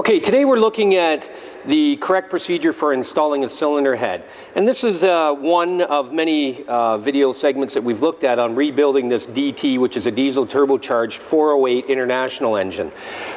Okay, today we're looking at the correct procedure for installing a cylinder head. And this is one of many video segments that we've looked at on rebuilding this DT, which is a diesel turbocharged 408 International engine.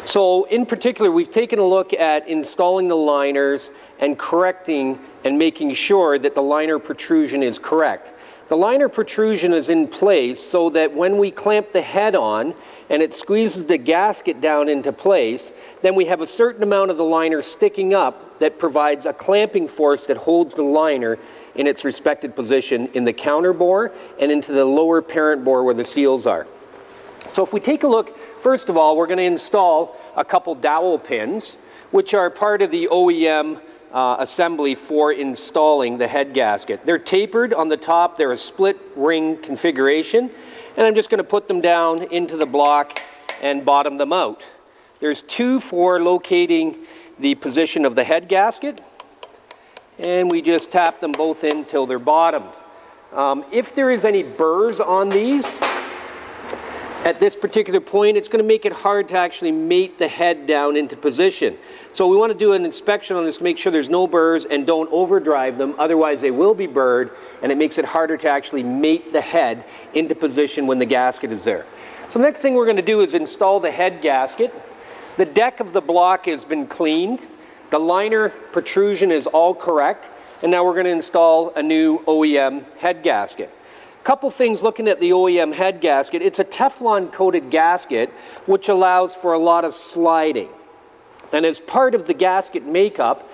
So in particular, we've taken a look at installing the liners and correcting and making sure that the liner protrusion is correct. The liner protrusion is in place so that when we clamp the head on and it squeezes the gasket down into place, then we have a certain amount of the liner sticking up that provides a clamping force that holds the liner in its respected position in the counter bore and into the lower parent bore where the seals are. So if we take a look, first of all, we're going to install a couple dowel pins, which are part of the OEM assembly for installing the head gasket. They're tapered on the top, they're a split ring configuration, and I'm just going to put them down into the block and bottom them out. There's two for locating the position of the head gasket, and we just tap them both in till they're bottomed. If there is any burrs on these, at this particular point, it's going to make it hard to actually mate the head down into position. So we want to do an inspection on this to make sure there's no burrs and don't overdrive them, otherwise they will be burred and it makes it harder to actually mate the head into position when the gasket is there. So the next thing we're going to do is install the head gasket. The deck of the block has been cleaned, the liner protrusion is all correct, and now we're going to install a new OEM head gasket. Couple things looking at the OEM head gasket. It's a Teflon coated gasket which allows for a lot of sliding. And as part of the gasket makeup,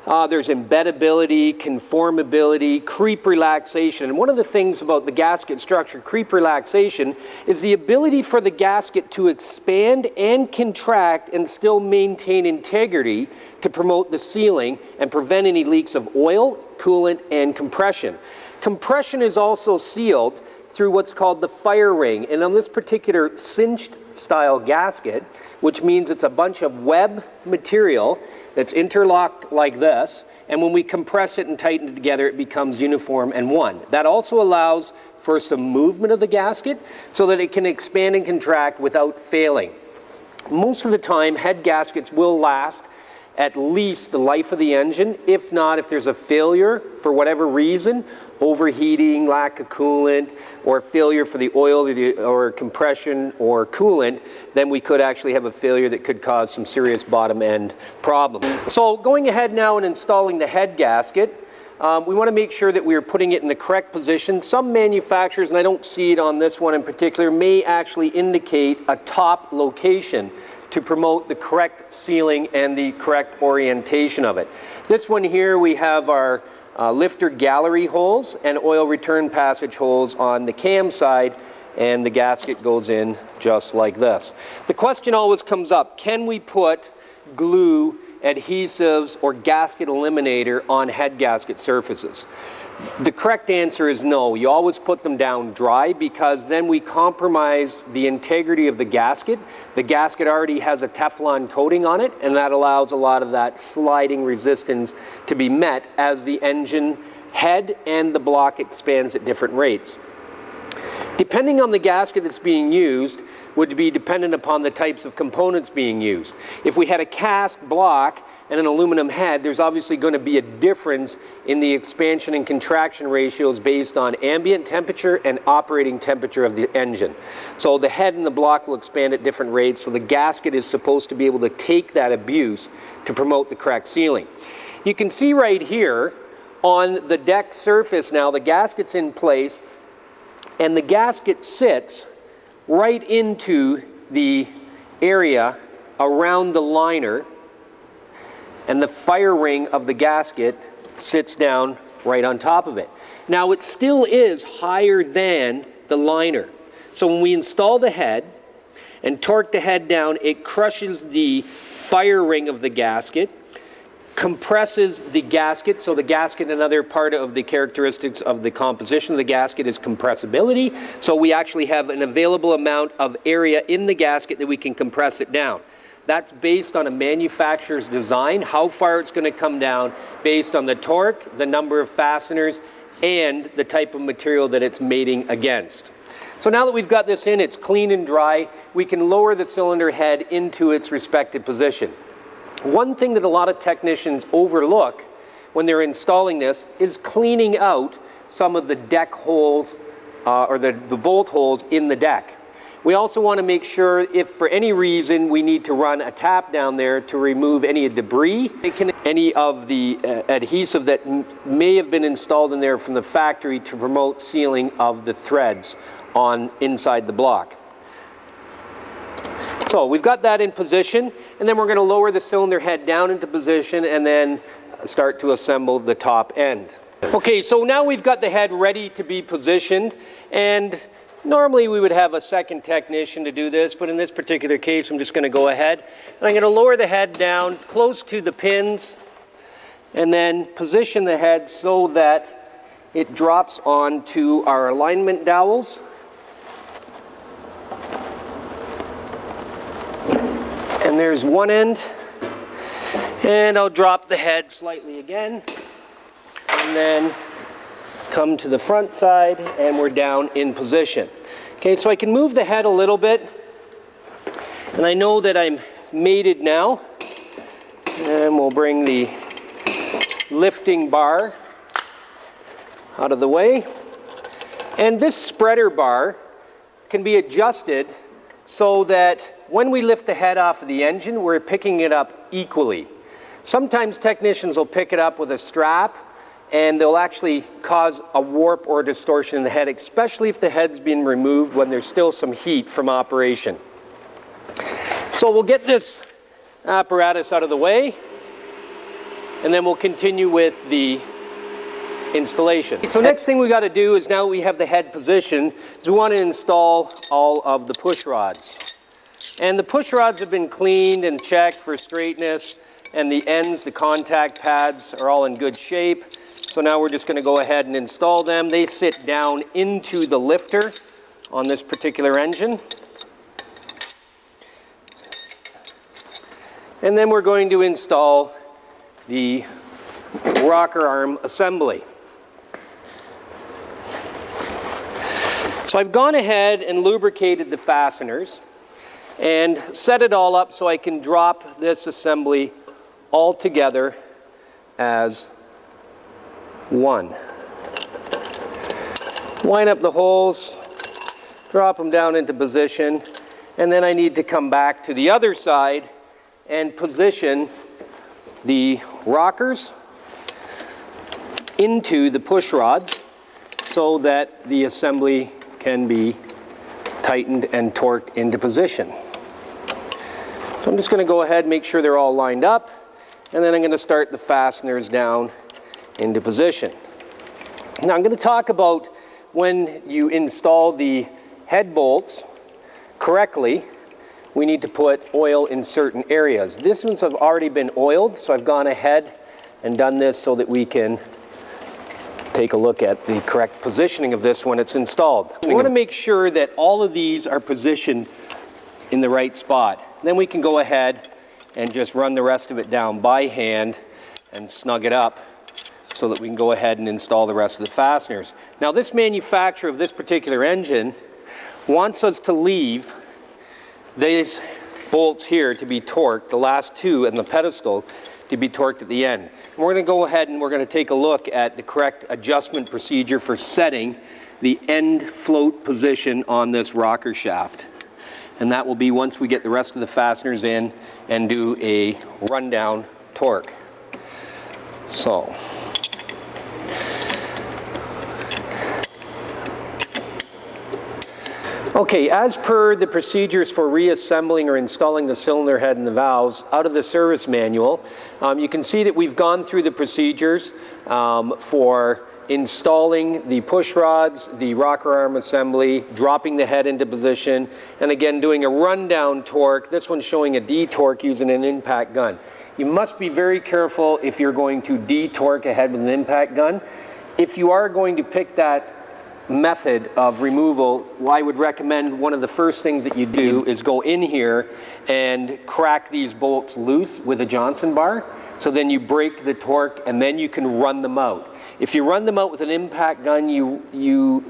there's embeddability, conformability, creep relaxation. And one of the things about the gasket structure, creep relaxation, is the ability for the gasket to expand and contract and still maintain integrity to promote the sealing and prevent any leaks of oil, coolant, and compression. Compression is also sealed through what's called the fire ring. And on this particular cinched style gasket, which means it's a bunch of web material that's interlocked like this, and when we compress it and tighten it together, it becomes uniform and one. That also allows for some movement of the gasket so that it can expand and contract without failing. Most of the time, head gaskets will last at least the life of the engine. If not, if there's a failure for whatever reason, overheating, lack of coolant, or failure for the oil or compression or coolant, then we could actually have a failure that could cause some serious bottom end problems. So going ahead now and installing the head gasket, we want to make sure that we are putting it in the correct position. Some manufacturers, and I don't see it on this one in particular, may actually indicate a top location to promote the correct sealing and the correct orientation of it. This one here, we have our lifter gallery holes and oil return passage holes on the cam side, and the gasket goes in just like this. The question always comes up, can we put glue, adhesives, or gasket eliminator on head gasket surfaces? The correct answer is no. You always put them down dry, because then we compromise the integrity of the gasket. The gasket already has a Teflon coating on it, and that allows a lot of that sliding resistance to be met as the engine head and the block expands at different rates. Depending on the gasket that's being used would be dependent upon the types of components being used. If we had a cast block and an aluminum head, there's obviously going to be a difference in the expansion and contraction ratios based on ambient temperature and operating temperature of the engine. So the head and the block will expand at different rates, so the gasket is supposed to be able to take that abuse to promote the correct sealing. You can see right here on the deck surface now, the gasket's in place, and the gasket sits right into the area around the liner, and the fire ring of the gasket sits down right on top of it. Now it still is higher than the liner. So when we install the head and torque the head down, it crushes the fire ring of the gasket, compresses the gasket. So the gasket, another part of the characteristics of the composition of the gasket is compressibility. So we actually have an available amount of area in the gasket that we can compress it down. That's based on a manufacturer's design, how far it's going to come down based on the torque, the number of fasteners, and the type of material that it's mating against. So now that we've got this in, it's clean and dry, we can lower the cylinder head into its respective position. One thing that a lot of technicians overlook when they're installing this is cleaning out some of the deck holes or the bolt holes in the deck. We also want to make sure if for any reason we need to run a tap down there to remove any debris, any of the adhesive that may have been installed in there from the factory to promote sealing of the threads on inside the block. So we've got that in position, and then we're going to lower the cylinder head down into position and then start to assemble the top end. Okay, so now we've got the head ready to be positioned, and normally we would have a second technician to do this, but in this particular case I'm just going to go ahead and I'm going to lower the head down close to the pins and then position the head so that it drops onto our alignment dowels. And there's one end, and I'll drop the head slightly again and then come to the front side and we're down in position. Okay, so I can move the head a little bit and I know that I'm mated now, and we'll bring the lifting bar out of the way, and this spreader bar can be adjusted so that when we lift the head off of the engine, we're picking it up equally. Sometimes technicians will pick it up with a strap and they'll actually cause a warp or distortion in the head, especially if the head's been removed when there's still some heat from operation. So we'll get this apparatus out of the way and then we'll continue with the installation. So next thing we got to do is, now we have the head positioned, is we want to install all of the push rods. And the push rods have been cleaned and checked for straightness, and the ends, the contact pads, are all in good shape. So now we're just going to go ahead and install them. They sit down into the lifter on this particular engine. And then we're going to install the rocker arm assembly. So I've gone ahead and lubricated the fasteners and set it all up so I can drop this assembly all together as one. Line up the holes, drop them down into position, and then I need to come back to the other side and position the rockers into the push rods so that the assembly can be tightened and torqued into position. So I'm just going to go ahead and make sure they're all lined up, and then I'm going to start the fasteners down into position. Now I'm going to talk about when you install the head bolts correctly, we need to put oil in certain areas. This ones have already been oiled, so I've gone ahead and done this so that we can take a look at the correct positioning of this when it's installed. We want to make sure that all of these are positioned in the right spot. Then we can go ahead and just run the rest of it down by hand and snug it up so that we can go ahead and install the rest of the fasteners. Now this manufacturer of this particular engine wants us to leave these bolts here to be torqued, the last two and the pedestal to be torqued at the end. And we're going to go ahead and we're going to take a look at the correct adjustment procedure for setting the end float position on this rocker shaft. And that will be once we get the rest of the fasteners in and do a rundown torque. So okay, as per the procedures for reassembling or installing the cylinder head and the valves out of the service manual, you can see that we've gone through the procedures for installing the push rods, the rocker arm assembly, dropping the head into position, and again doing a rundown torque. This one's showing a D-torque using an impact gun. You must be very careful if you're going to D-torque a head with an impact gun. If you are going to pick that method of removal, I would recommend one of the first things that you do is go in here and crack these bolts loose with a Johnson bar. So then you break the torque and then you can run them out. If you run them out with an impact gun, you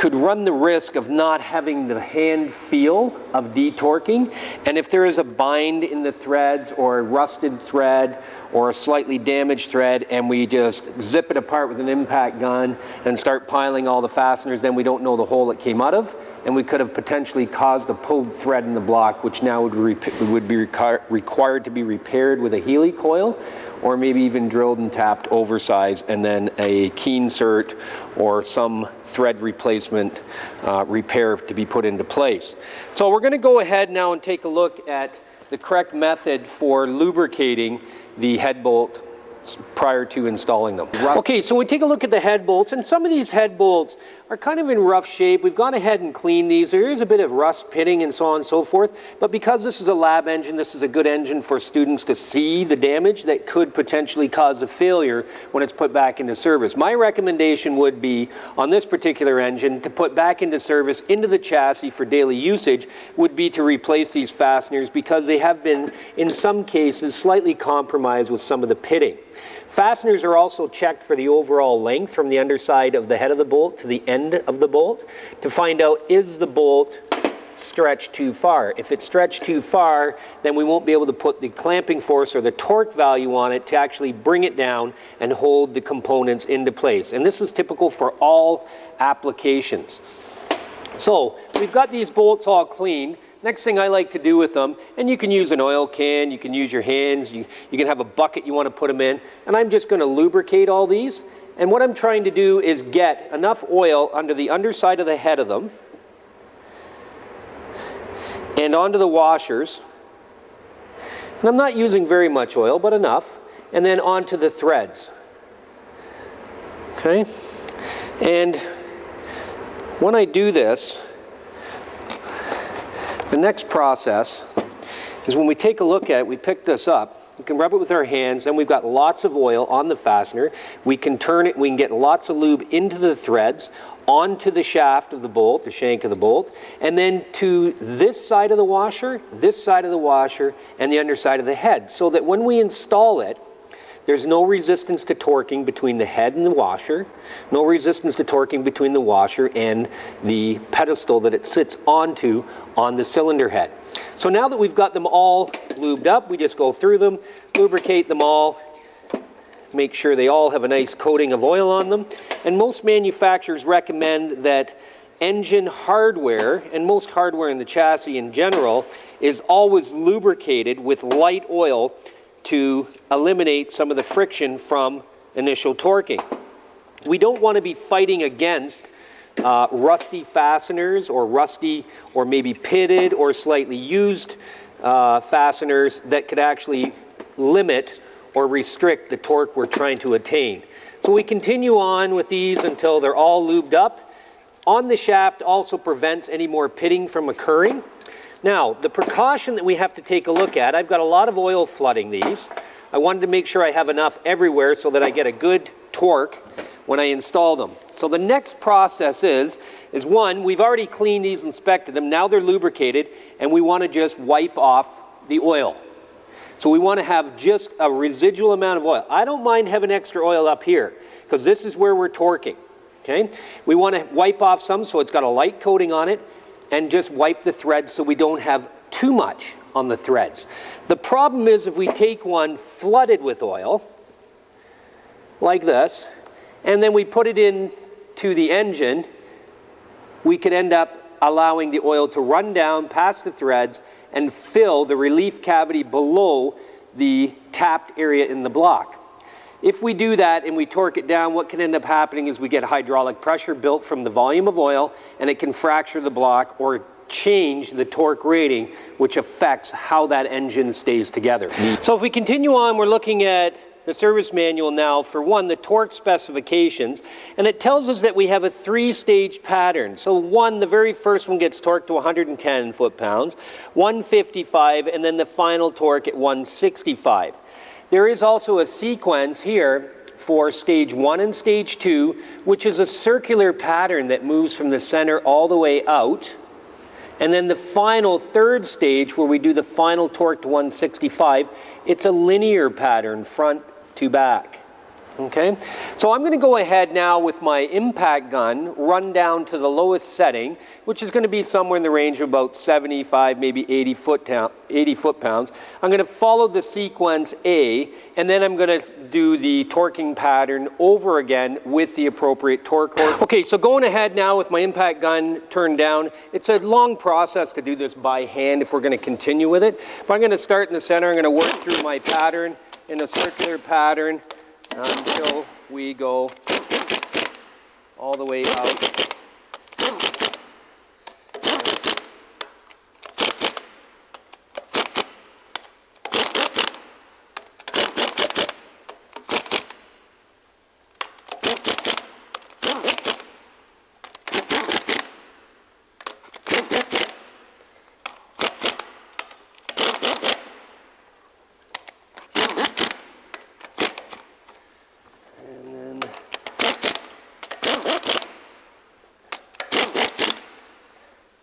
could run the risk of not having the hand feel of detorquing. And if there is a bind in the threads or a rusted thread or a slightly damaged thread and we just zip it apart with an impact gun and start piling all the fasteners, then we don't know the hole it came out of, and we could have potentially caused a pulled thread in the block, which now would be required to be repaired with a Healy coil, or maybe even drilled and tapped oversize, and then a key insert or some thread replacement repair to be put into place. So we're going to go ahead now and take a look at the correct method for lubricating the head bolt prior to installing them. Okay, so we take a look at the head bolts, and some of these head bolts are kind of in rough shape. We've gone ahead and cleaned these. There is a bit of rust pitting and so on and so forth, but because this is a lab engine, this is a good engine for students to see the damage that could potentially cause a failure when it's put back into service. My recommendation would be, on this particular engine, to put back into service into the chassis for daily usage would be to replace these fasteners, because they have been, in some cases, slightly compromised with some of the pitting. Fasteners are also checked for the overall length from the underside of the head of the bolt to the end of the bolt to find out, is the bolt stretched too far? If it's stretched too far, then we won't be able to put the clamping force or the torque value on it to actually bring it down and hold the components into place. And this is typical for all applications. So we've got these bolts all cleaned. Next thing I like to do with them, and you can use an oil can, you can use your hands, you can have a bucket you want to put them in, and I'm just going to lubricate all these. And what I'm trying to do is get enough oil under the underside of the head of them and onto the washers. And I'm not using very much oil, but enough. And then onto the threads. Okay? And when I do this, the next process is when we take a look at it, we pick this up, we can rub it with our hands, then we've got lots of oil on the fastener. We can turn it, we can get lots of lube into the threads, onto the shaft of the bolt, the shank of the bolt, and then to this side of the washer, this side of the washer, and the underside of the head, so that when we install it, there's no resistance to torquing between the head and the washer, no resistance to torquing between the washer and the pedestal that it sits onto on the cylinder head. So now that we've got them all lubed up, we just go through them, lubricate them all, make sure they all have a nice coating of oil on them. And most manufacturers recommend that engine hardware, and most hardware in the chassis in general, is always lubricated with light oil to eliminate some of the friction from initial torquing. We don't want to be fighting against rusty fasteners or rusty or maybe pitted or slightly used fasteners that could actually limit or restrict the torque we're trying to attain. So we continue on with these until they're all lubed up. On the shaft also prevents any more pitting from occurring. Now, the precaution that we have to take a look at, I've got a lot of oil flooding these. I wanted to make sure I have enough everywhere so that I get a good torque when I install them. So the next process is one, we've already cleaned these, inspected them, now they're lubricated, and we want to just wipe off the oil. So we want to have just a residual amount of oil. I don't mind having extra oil up here, because this is where we're torquing. Okay? We want to wipe off some so it's got a light coating on it, and just wipe the threads so we don't have too much on the threads. The problem is if we take one flooded with oil, like this, and then we put it into the engine, we could end up allowing the oil to run down past the threads and fill the relief cavity below the tapped area in the block. If we do that and we torque it down, what can end up happening is we get hydraulic pressure built from the volume of oil, and it can fracture the block or change the torque rating, which affects how that engine stays together. So if we continue on, we're looking at the service manual now for one, the torque specifications, and it tells us that we have a 3-stage pattern. So one, the very first one gets torqued to 110 foot-pounds, 155, and then the final torque at 165. There is also a sequence here for stage 1 and stage 2, which is a circular pattern that moves from the center all the way out. And then the final third stage, where we do the final torque to 165, it's a linear pattern, front to back. Okay, so I'm going to go ahead now with my impact gun, run down to the lowest setting, which is going to be somewhere in the range of about 75, maybe 80 foot-pounds. I'm going to follow the sequence A, and then I'm going to do the torquing pattern over again with the appropriate torque. Okay, so going ahead now with my impact gun turned down. It's a long process to do this by hand if we're going to continue with it. But I'm going to start in the center. I'm going to work through my pattern in a circular pattern until we go all the way out.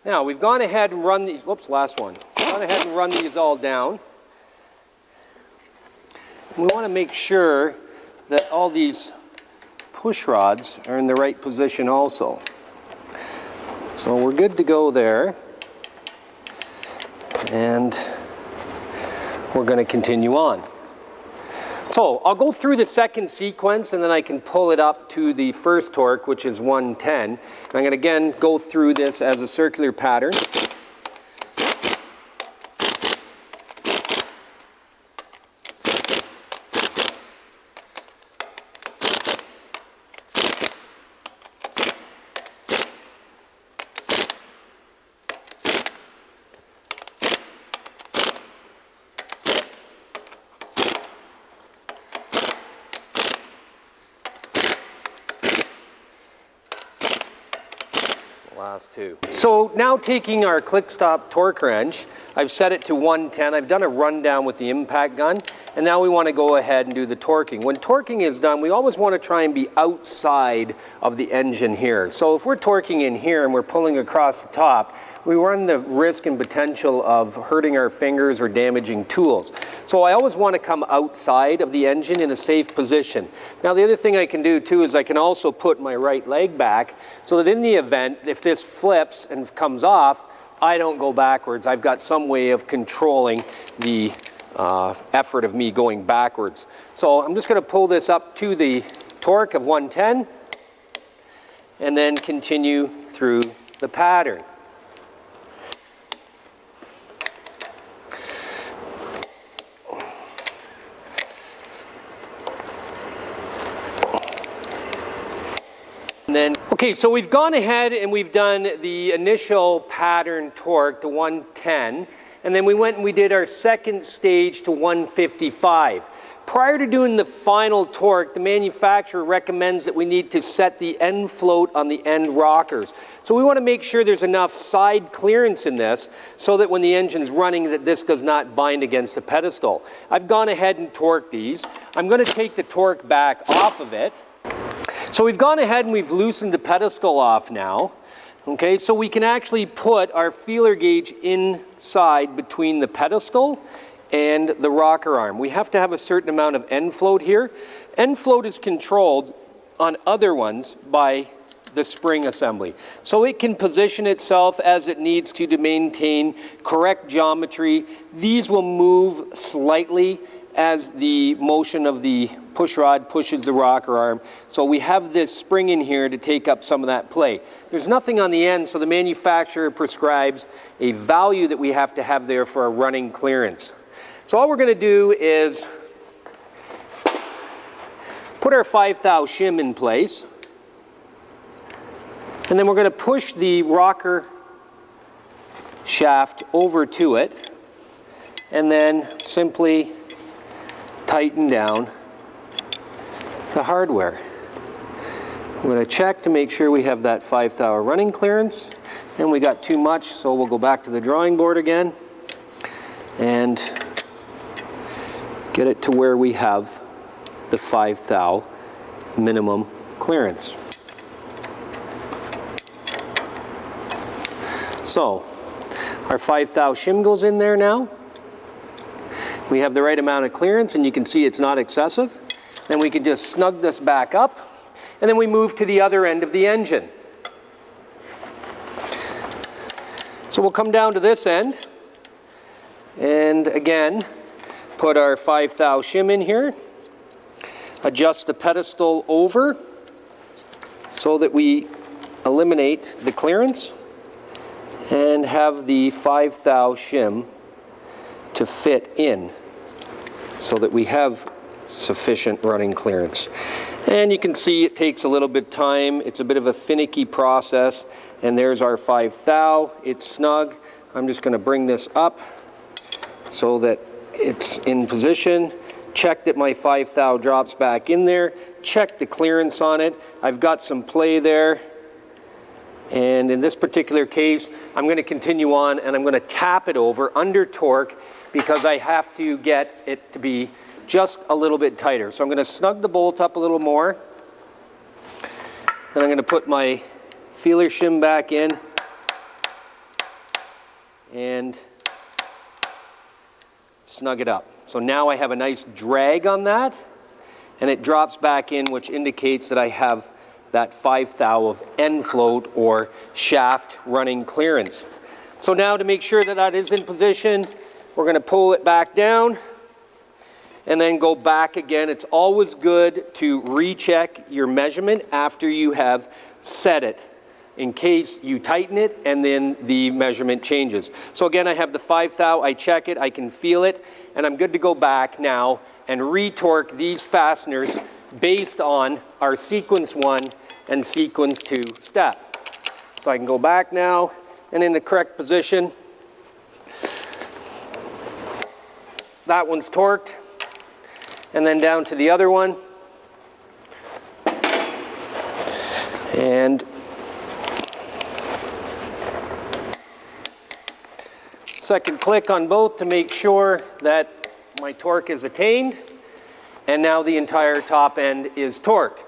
Now we've gone ahead and run these, whoops, last one. Gone ahead and run these all down. We want to make sure that all these push rods are in the right position also. So we're good to go there. And we're going to continue on. So I'll go through the second sequence and then I can pull it up to the first torque, which is 110. And I'm going to again go through this as a circular pattern. Last two. So now taking our click stop torque wrench, I've set it to 110. I've done a rundown with the impact gun, and now we want to go ahead and do the torquing. When torquing is done, we always want to try and be outside of the engine here. So if we're torquing in here and we're pulling across the top, we run the risk and potential of hurting our fingers or damaging tools. So I always want to come outside of the engine in a safe position. Now the other thing I can do too is I can also put my right leg back so that in the event, if this flips and comes off, I don't go backwards. I've got some way of controlling the effort of me going backwards. So I'm just going to pull this up to the torque of 110 and then continue through the pattern. And then, okay, so we've gone ahead and we've done the initial pattern torque to 110, and then we went and we did our second stage to 155. Prior to doing the final torque, the manufacturer recommends that we need to set the end float on the end rockers. So we want to make sure there's enough side clearance in this so that when the engine's running that this does not bind against the pedestal. I've gone ahead and torqued these. I'm going to take the torque back off of it. So we've gone ahead and we've loosened the pedestal off now. Okay, so we can actually put our feeler gauge inside between the pedestal and the rocker arm. We have to have a certain amount of end float here. End float is controlled on other ones by the spring assembly. So it can position itself as it needs to maintain correct geometry. These will move slightly as the motion of the push rod pushes the rocker arm. So we have this spring in here to take up some of that play. There's nothing on the end, so the manufacturer prescribes a value that we have to have there for a running clearance. So all we're going to do is put our 5 thou shim in place, and then we're going to push the rocker shaft over to it, and then simply tighten down the hardware. I'm going to check to make sure we have that 5 thou running clearance, and we got too much, so we'll go back to the drawing board again and get it to where we have the 5 thou minimum clearance. So our 5 thou shim goes in there now. We have the right amount of clearance, and you can see it's not excessive. Then we can just snug this back up, and then we move to the other end of the engine. So we'll come down to this end, and again, put our 5 thou shim in here, adjust the pedestal over so that we eliminate the clearance, and have the 5 thou shim to fit in so that we have sufficient running clearance. And you can see it takes a little bit of time. It's a bit of a finicky process. And there's our 5 thou. It's snug. I'm just going to bring this up so that it's in position. Check that my 5 thou drops back in there. Check the clearance on it. I've got some play there. And in this particular case, I'm going to continue on and I'm going to tap it over under torque because I have to get it to be just a little bit tighter. So I'm going to snug the bolt up a little more. Then I'm going to put my feeler shim back in and snug it up. So now I have a nice drag on that, and it drops back in, which indicates that I have that 5 thou of end float or shaft running clearance. So now to make sure that that is in position, we're going to pull it back down and then go back again. It's always good to recheck your measurement after you have set it, in case you tighten it and then the measurement changes. So again, I have the 5 thou, I check it, I can feel it, and I'm good to go back now and re-torque these fasteners based on our sequence 1 and sequence 2 step. So I can go back now and in the correct position. That one's torqued. And then down to the other one. And second click on both to make sure that my torque is attained. And now the entire top end is torqued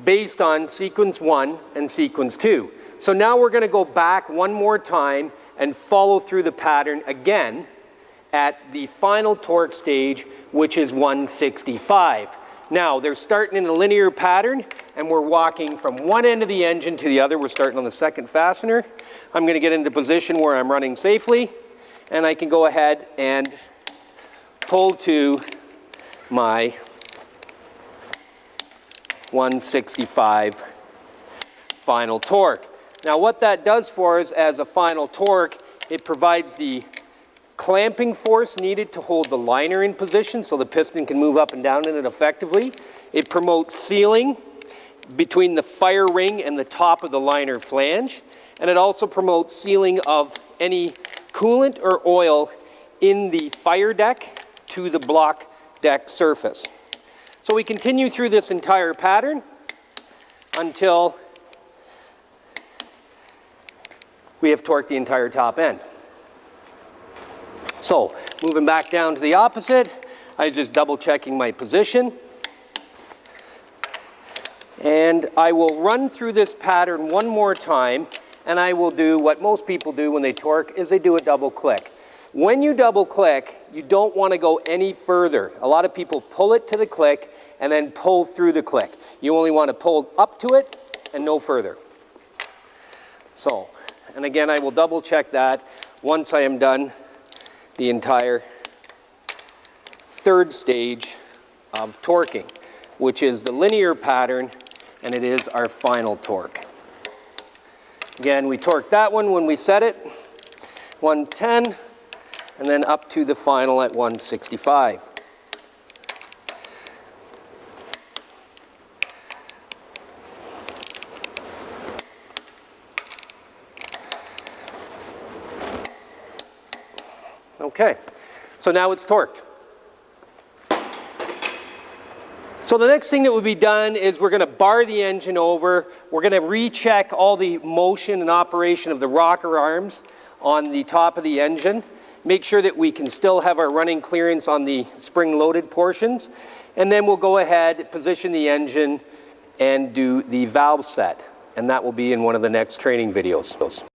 based on sequence 1 and sequence 2. So now we're going to go back one more time and follow through the pattern again at the final torque stage, which is 165. Now they're starting in a linear pattern and we're walking from one end of the engine to the other. We're starting on the second fastener. I'm going to get into position where I'm running safely, and I can go ahead and pull to my 165 final torque. Now what that does for us as a final torque, it provides the clamping force needed to hold the liner in position so the piston can move up and down in it effectively. It promotes sealing between the fire ring and the top of the liner flange, and it also promotes sealing of any coolant or oil in the fire deck to the block deck surface. So we continue through this entire pattern until we have torqued the entire top end. So, moving back down to the opposite, I was just double checking my position. And I will run through this pattern one more time, and I will do what most people do when they torque, is they do a double click. When you double click, you don't want to go any further. A lot of people pull it to the click and then pull through the click. You only want to pull up to it and no further. So, and again, I will double check that once I am done the entire third stage of torquing, which is the linear pattern, and it is our final torque. Again, we torque that one when we set it, 110, and then up to the final at 165. Okay, so now it's torqued. So the next thing that will be done is we're going to bar the engine over. We're going to recheck all the motion and operation of the rocker arms on the top of the engine. Make sure that we can still have our running clearance on the spring-loaded portions. And then we'll go ahead, position the engine, and do the valve set. And that will be in one of the next training videos.